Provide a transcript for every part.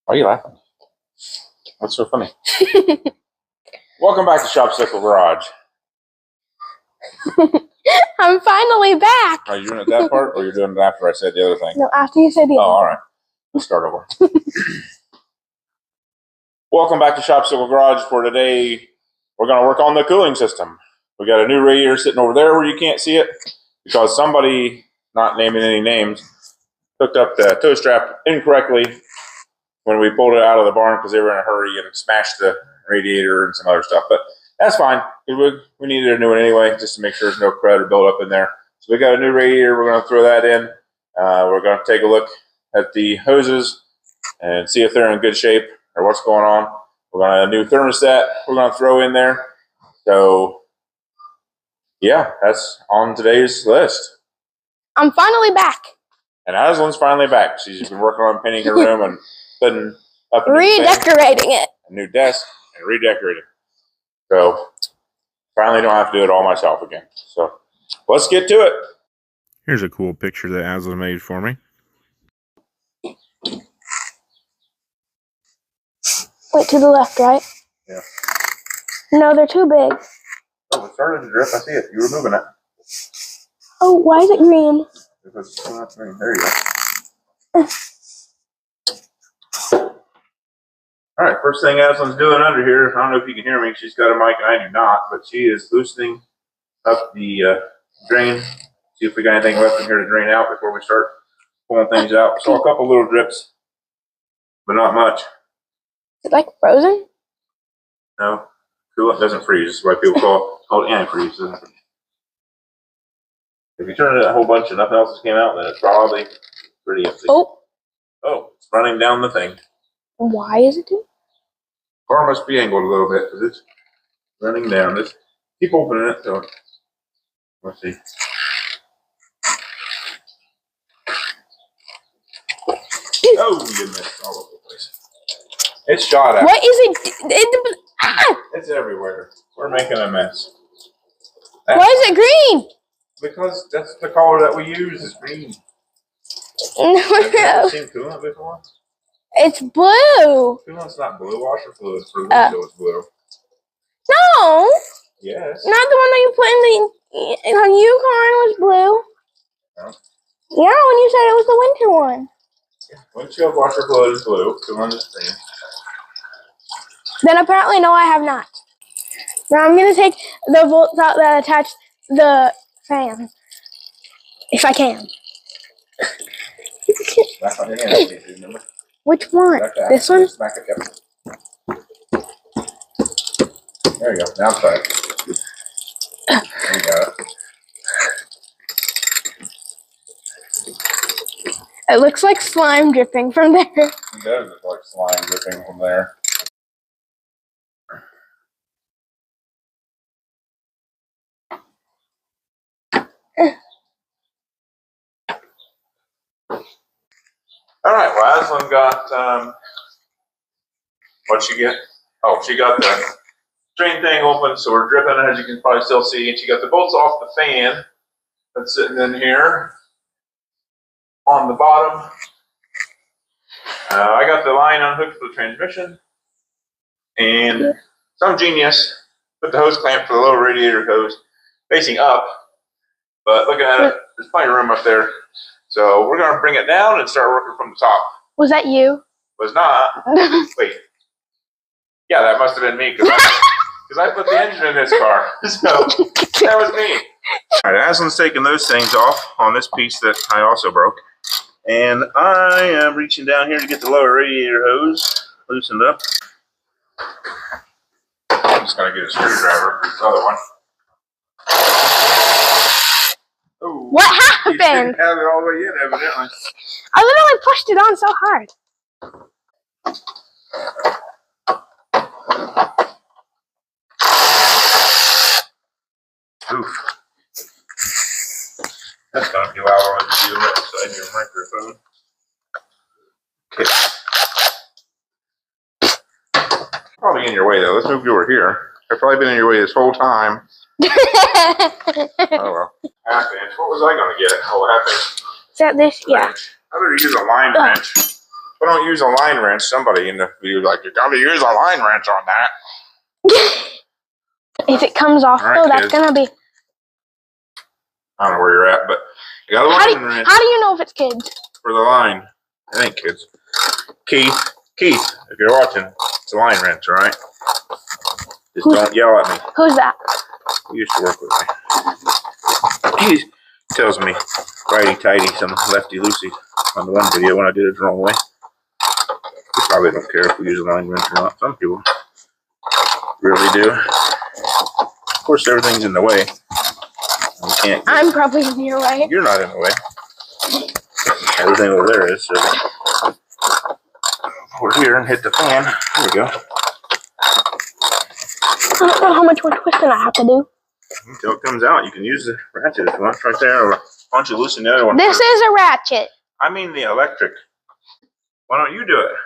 Why are you laughing? What's so funny? Welcome back to Shopsicle Garage. I'm finally back. Are you doing it that part, or you're doing it after I said the other thing? No, after you said the other. Oh, all right. Let's start over. Welcome back to Shopsicle Garage. For today, we're going to work on the cooling system. We got a new radiator sitting over there where you can't see it because somebody, not naming any names, hooked up the tow strap incorrectly when we pulled it out of the barn because they were in a hurry and smashed the radiator and some other stuff. But that's fine. We needed a new one anyway, just to make sure there's no crud build up in there. So we got a new radiator. We're going to throw that in. We're going to take a look at the hoses and see if they're in good shape or what's going on. We're going to have a new thermostat we're going to throw in there. So, yeah, that's on today's list. I'm finally back. And Azlynn's finally back. She's been working on painting her room and putting up redecorating it. A new desk and redecorating. So, finally don't have to do it all myself again. So, let's get to it. Here's a cool picture that Azlynn made for me. Wait, to the left, right? Yeah. No, they're too big. Oh, it started to drip. I see it. You were moving it. Oh, why is it green? Because it's not green. There you go. All right, first thing Azlynn's doing under here, I don't know if you can hear me. She's got a mic and I do not, but she is loosening up the drain. See if we got anything left in here to drain out before we start pulling things out. Saw a couple little drips, but not much. Is it like frozen? No, coolant doesn't freeze. That's why people call it antifreeze. If you turn it a whole bunch and nothing else came out, then it's probably pretty empty. Oh, it's running down the thing. why is it doing? Car must be angled a little bit because it's running down. Just keep opening it. So let's see. Oh, you missed all over the place. It's shot at. What is it? It's everywhere. We're making a mess. Why is it green? Because that's the color that we use is green. No, Have you ever seen coolant before? it's blue. Coolant's not blue. Washer fluid is blue, so it's blue. No. Yes. Not the one that you put in the Yukon was blue. No. Yeah, when you said it was the winter one. Windshield washer fluid is blue. Coolant is green. Then apparently, no, I have not. Now I'm gonna take the bolts out that attach the fan, if I can. Back on your hand, remember? Which one? This one? Back it up. There you go. Now try it. There you got it. It looks like slime dripping from there. It does look like slime dripping from there. All right, well, Azlynn got, what'd she get? Oh, she got the drain thing open, so we're dripping, as you can probably still see, and she got the bolts off the fan that's sitting in here on the bottom. I got the line unhooked for the transmission, and some genius put the hose clamp for the lower radiator hose facing up, but looking at it, there's plenty of room up there. So we're going to bring it down and start working from the top. Was that you? Was not. Wait. Yeah, that must have been me because I put the engine in this car. So that was me. All right, Azlynn's taking those things off on this piece that I also broke. And I am reaching down here to get the lower radiator hose loosened up. I'm just going to get a screwdriver for this other one. Ooh, what happened? You didn't have it all the way in, evidently. I literally pushed it on so hard. Oof. That's going to be louder when you do it outside your microphone. Okay. Probably in your way, though. Let's move you over here. I've probably been in your way this whole time. Oh, well. Half inch. What was I going to get? Oh, half inch. Is that this? Yeah. I better use a line wrench. I don't use a line wrench. Somebody in the video like, you gotta use a line wrench on that. If it comes off, right, though, that's gonna be. I don't know where you're at, but you got a line wrench. How do you know if it's kids? For the line. I think kids. Keith, if you're watching, it's a line wrench, all right? Just don't yell at me. Who's that? He used to work with me. He tells me righty-tighty, some lefty-loosey on the one video when I did it the wrong way. He probably don't care if we use a line wrench or not. Some people really do. Of course, everything's in the way. I'm probably in your way. You're not in the way. Everything over there is. So over here and hit the fan. There we go. I don't know how much more twisting I have to do. Until it comes out, you can use the ratchet if you want. Right there. Or why don't you loosen the other one? This is a ratchet. I mean the electric. Why don't you do it?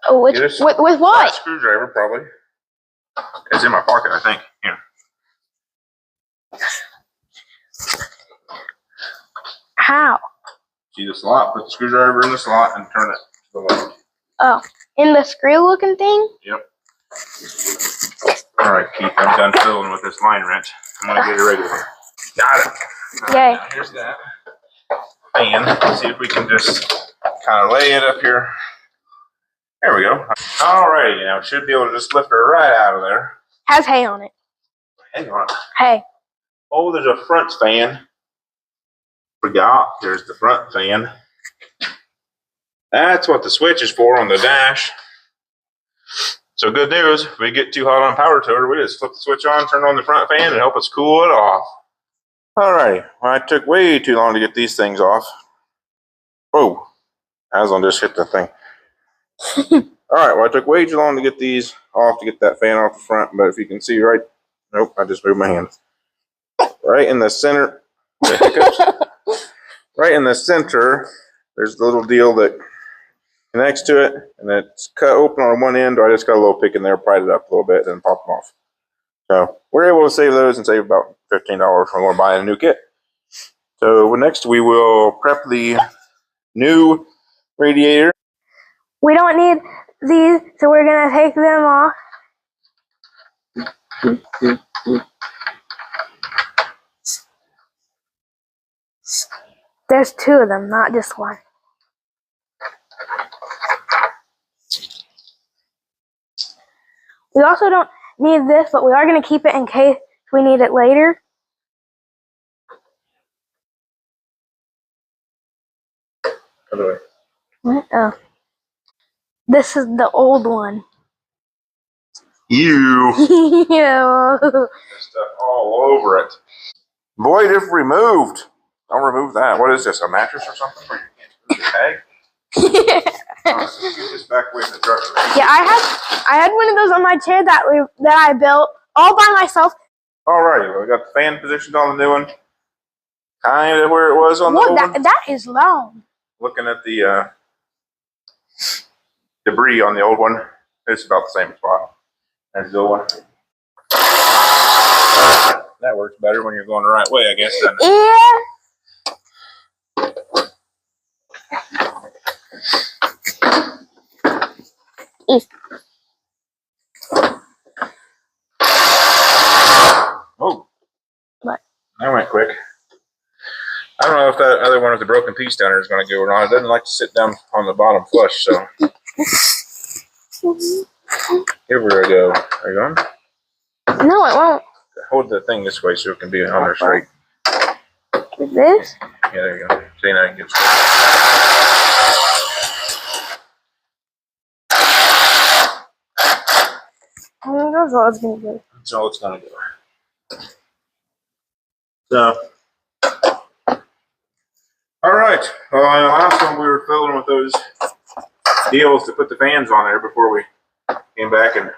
Oh, with what? Screwdriver, probably. It's in my pocket, I think. Here. How? See the slot? Put the screwdriver in the slot and turn it to the left. Oh, in the screw-looking thing? Yep. All right, Keith, I'm done fiddling with this line wrench. I'm gonna get a regular one. Got it. Yay. Now, here's that. And let's see if we can just kind of lay it up here. There we go. All righty, now should be able to just lift her right out of there. Has hay on it. Hang on. Hay. Oh, there's a front fan. Forgot. There's the front fan. That's what the switch is for on the dash. So good news, if we get too hot on Power Tour, we just flip the switch on, turn on the front fan, and help us cool it off. Alrighty, well, it took way too long to get these things off. Oh, Azlynn just hit the thing. Alright, well, it took way too long to get these off, to get that fan off the front, but if you can see right, nope, I just moved my hand. Right in the center, right in the center, there's the little deal that connects to it, and it's cut open on one end. I just got a little pick in there, pried it up a little bit, and pop them off. So we're able to save those and save about $15 when we're buying a new kit. So next we will prep the new radiator. We don't need these, so we're gonna take them off. There's two of them, not just one. We also don't need this, but we are going to keep it in case we need it later. Other way. What? Oh. This is the old one. Ew. Ew. Stuff all over it. Void if removed. Don't remove that. What is this, a mattress or something? Where you can't move the tag? Get this back away from the truck. Yeah, I had one of those on my chair that I built all by myself. Alrighty, well, we got the fan positioned on the new one. Kind of where it was on the old one. That is long. Looking at the debris on the old one, it's about the same spot as the old one. That works better when you're going the right way, I guess, doesn't it? Yeah. Oh, what? That went quick. I don't know if that other one with the broken piece down there is going to go or not. It doesn't like to sit down on the bottom flush, so. Here we go. Are you going? No, it won't. Hold the thing this way so it can be on there straight. This? Yeah, there you go. See, now you can get straight. That's all it's going to do. That's all it's going to do. So. All right. Well, in the last one we were filling with those deals to put the fans on there before we came back, and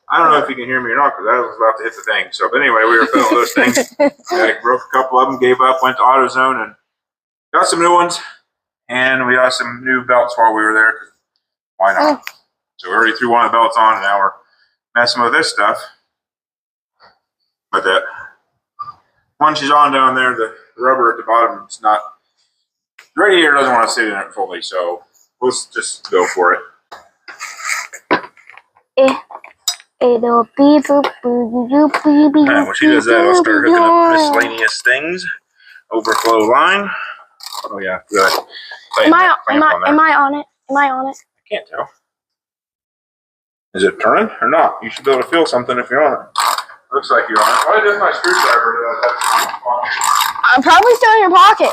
I don't know if you can hear me or not because I was about to hit the thing. So, but anyway, we were filling those things. I broke a couple of them, gave up, went to AutoZone, and got some new ones. And we got some new belts while we were there. Why not? So we already threw one of the belts on, and now we're messing with this stuff. But that once she's on down there, the rubber at the bottom is not. The radiator doesn't want to sit in it fully, so let's just go for it. It'll be When she does that, I'll start hooking up miscellaneous things. Overflow line. Oh yeah, good. Am I on it? Am I on it? I can't tell. Is it turning or not? You should be able to feel something if you're on it. Looks like you're on it. Why does my screwdriver have I'm probably still in your pocket.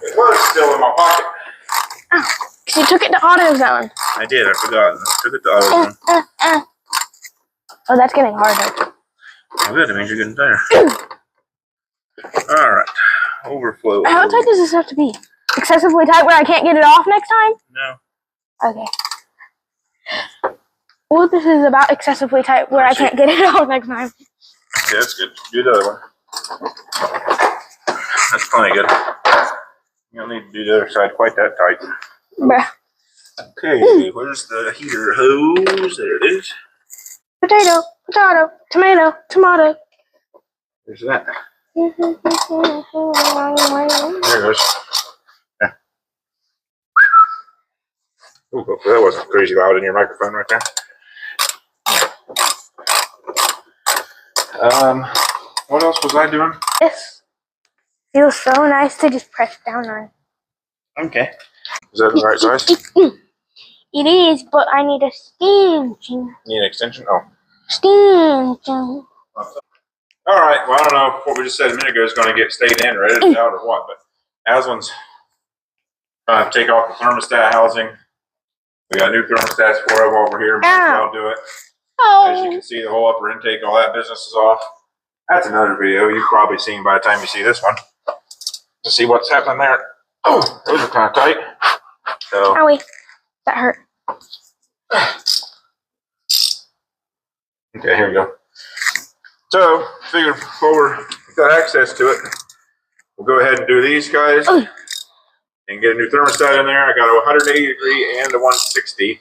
It was still in my pocket. Oh, because you took it to AutoZone. I did. I forgot. I took it to AutoZone. Oh, that's getting harder. Oh, good. That means you're getting better. All right. Overflow. How tight does this have to be? Excessively tight where I can't get it off next time? No. Okay. Well, this is about excessively tight where I can't get it off next time. Okay, that's good. Do the other one. That's plenty good. You don't need to do the other side quite that tight. Bruh. Okay, where's the heater hose? There it is. Potato, potato, tomato, tomato. There's that. There There it goes. Yeah. Ooh, that wasn't crazy loud in your microphone right there. What else was I doing? This feels so nice to just press down on. Okay. Is that the right size? It is, but I need a extension. Need an extension? Oh. Extension. All right. Well, I don't know if what we just said a minute ago is going to get stayed in or edited out or what, but Azlynn's trying to take off the thermostat housing. We got new thermostats for it while we're here. Might as well do it. As you can see, the whole upper intake, all that business is off. That's another video you've probably seen by the time you see this one. To see what's happening there. Oh, those are kind of tight. So. Owie. That hurt. Okay, here we go. So, figured while we've got access to it, we'll go ahead and do these guys and get a new thermostat in there. I got a 180 degree and a 160.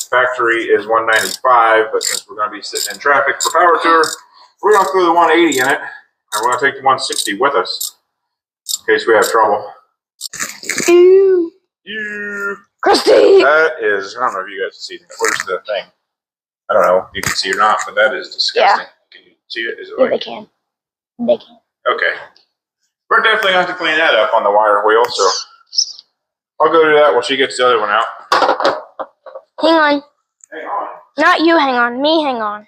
Factory is 195, but since we're going to be sitting in traffic for Power Tour, we're going to throw the 180 in it, and we're going to take the 160 with us in case we have trouble. Ew. Crusty. That is, I don't know if you guys can see that. Where's the thing? I don't know if you can see or not, but that is disgusting. Yeah. Can you see it? Is it yeah, like... they can. They can. Okay. We're definitely going to have to clean that up on the wire wheel, so I'll go do that while she gets the other one out. Hang on. Hang on. Not you hang on. Me hang on.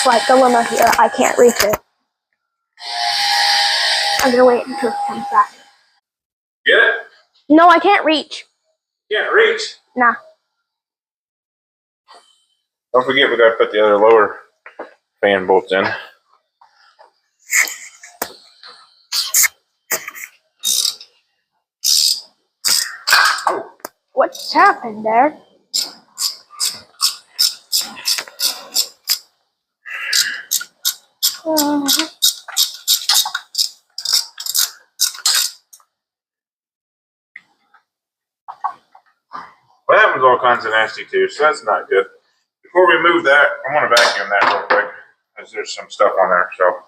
Slight dilemma here. I can't reach it. I'm gonna wait until it comes back. Get it? No, I can't reach. Can't reach? Nah. Don't forget we gotta put the other lower fan bolts in. Oh. What's happened there? Well, that one's all kinds of nasty too, so that's not good. Before we move that, I'm gonna vacuum that real quick, because there's some stuff on there, so.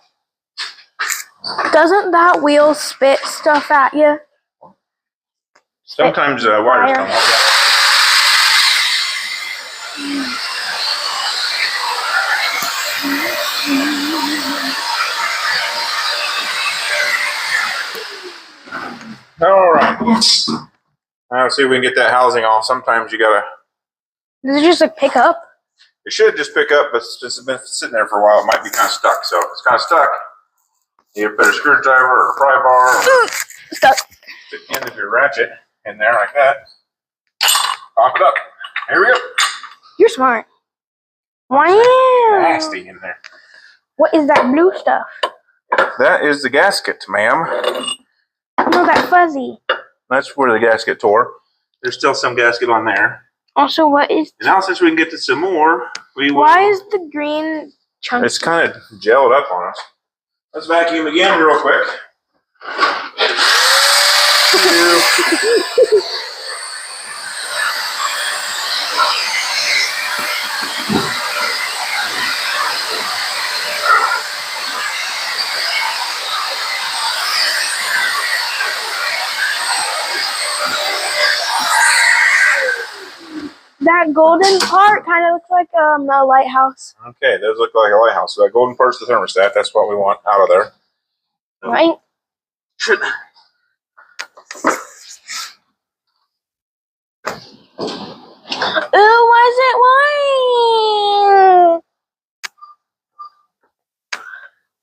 Doesn't that wheel spit stuff at you? Sometimes wires come off. All right. Now let's see if we can get that housing off. Sometimes you gotta. Does it just like pick up? It should just pick up, but it's just been sitting there for a while. It might be kind of stuck. So if it's kind of stuck, you put a screwdriver or a pry bar or stuck. the end of your ratchet in there like that. Pop it up. Here we go. You're smart. Wow. Nasty in there. What is that blue stuff? That is the gasket, ma'am. No, that fuzzy. That's where the gasket tore. There's still some gasket on there. Also, what is... And now since we can get to some more, we will... Why is the green chunky? It's kind of gelled up on us. Let's vacuum again real quick. That golden part kind of looks like a lighthouse. Okay, those look like a lighthouse. So that golden part's the thermostat. That's what we want out of there. Right? Should... Ooh, why is it white?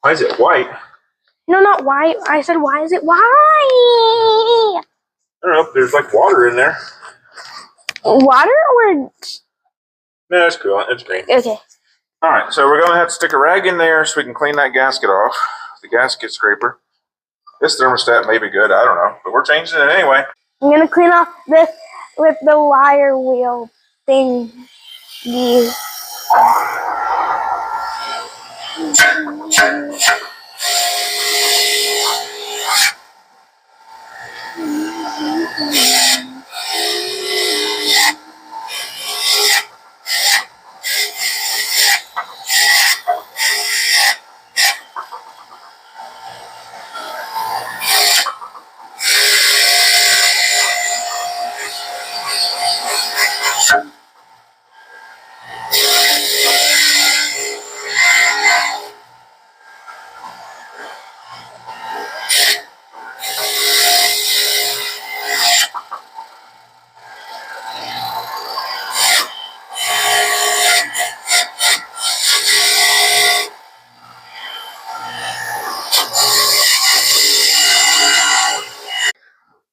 Why is it white? No, not white. I said, why is it white? I don't know. There's like water in there. Water or... No, it's cool. It's green. Okay. All right, so we're going to have to stick a rag in there so we can clean that gasket off. The gasket scraper. This thermostat may be good. I don't know. But we're changing it anyway. I'm going to clean off this with the wire wheel thing.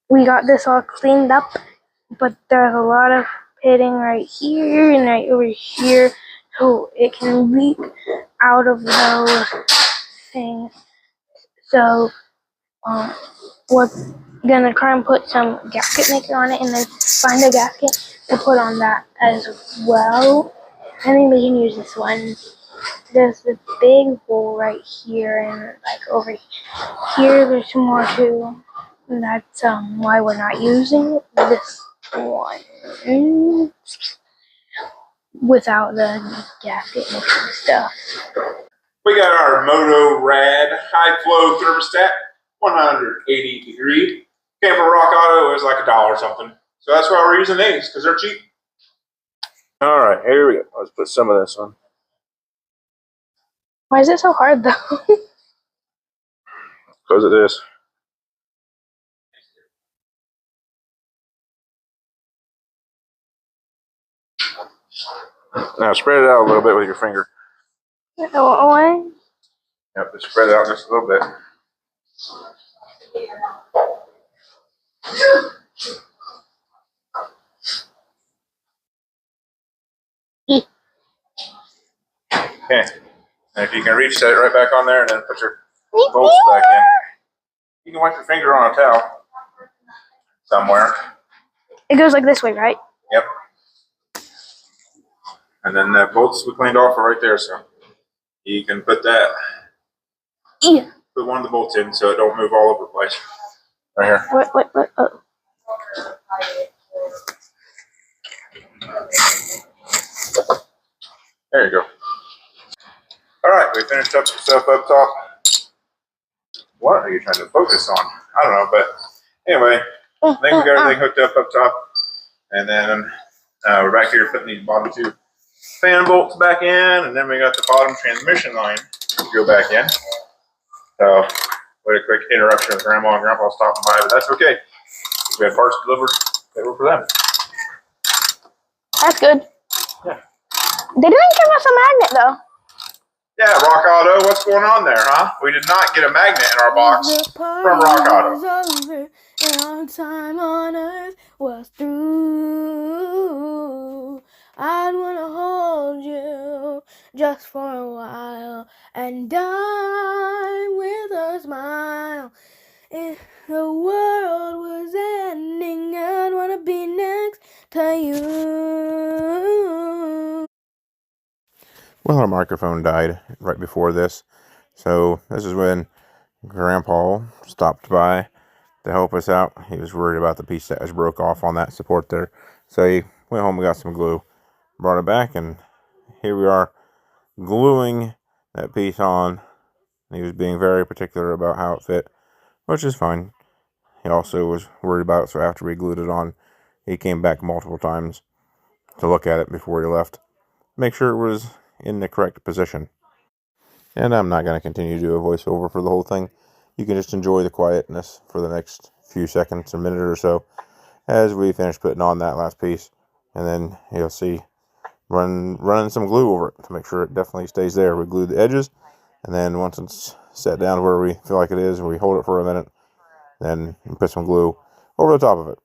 We got this all cleaned up, but there's a lot of pitting right here and right over here, so it can leak out of those things. So we're gonna try and put some gasket maker on it, and then find a gasket to put on that as well. I think we can use this one. There's a big hole right here, and like over here there's some more too. And that's why we're not using this one without the gasket mixing stuff. We got our Moto Rad high flow thermostat, 180 degree. Came from Rock Auto. It was like $1 or something. So that's why we're using these, because they're cheap. All right, here we go. Let's put some of this on. Why is it so hard though? Because it is. Now spread it out a little bit with your finger. What? Yep, just spread it out just a little bit. Okay. And if you can reach, set it right back on there and then put your bolts back in. You can wipe your finger on a towel somewhere. It goes like this way, right? Yep. And then the bolts we cleaned off are right there, so you can put that. Yeah. Put one of the bolts in so it don't move all over the place. Right here. What? Oh. There you go. All right, we finished up some stuff up top. What are you trying to focus on? I don't know, but anyway, I think we got everything hooked up top. And then we're back here putting these bottom two fan bolts back in, and then we got the bottom transmission line to go back in. So, what a quick interruption with Grandma and Grandpa stopping by, but that's okay. We had parts delivered that were for them. That's good. Yeah. They didn't give us a magnet though. Yeah, Rock Auto, what's going on there, huh? We did not get a magnet in our box from Rock Auto. And our time on earth was through. I'd wanna hold you just for a while and die with a smile. If the world was ending, I'd wanna be next to you. Well, our microphone died right before this, so this is when Grandpa stopped by to help us out. He was worried about the piece that was broke off on that support there, so he went home and got some glue, brought it back, and here we are gluing that piece on. He was being very particular about how it fit, which is fine. He also was worried about it, so after we glued it on, he came back multiple times to look at it before he left, make sure it was in the correct position. And I'm not going to continue to do a voiceover for the whole thing. You can just enjoy the quietness for the next few seconds, a minute or so, as we finish putting on that last piece. And then you'll see running some glue over it to make sure it definitely stays there. We glue the edges, and then once it's set down where we feel like it is, we hold it for a minute, then put some glue over the top of it.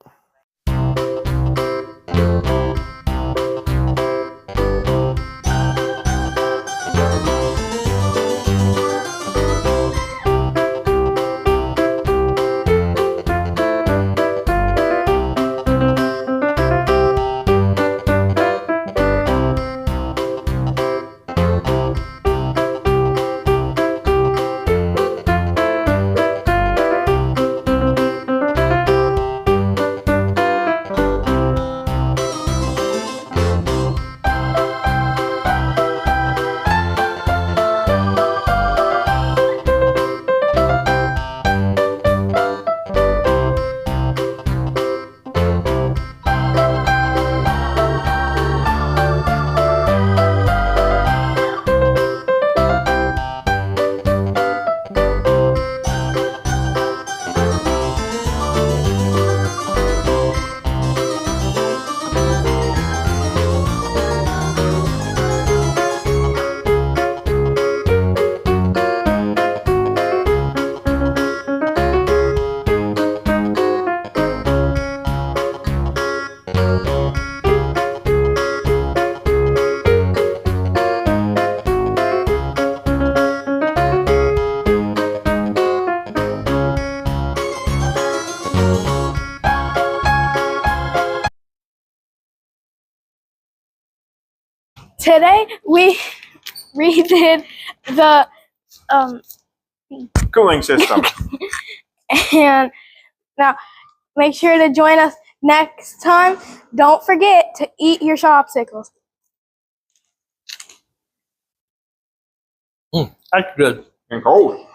Today we redid the Cooling system. and now make sure to join us next time. Don't forget to eat your Shopsicles. That's good. And cold.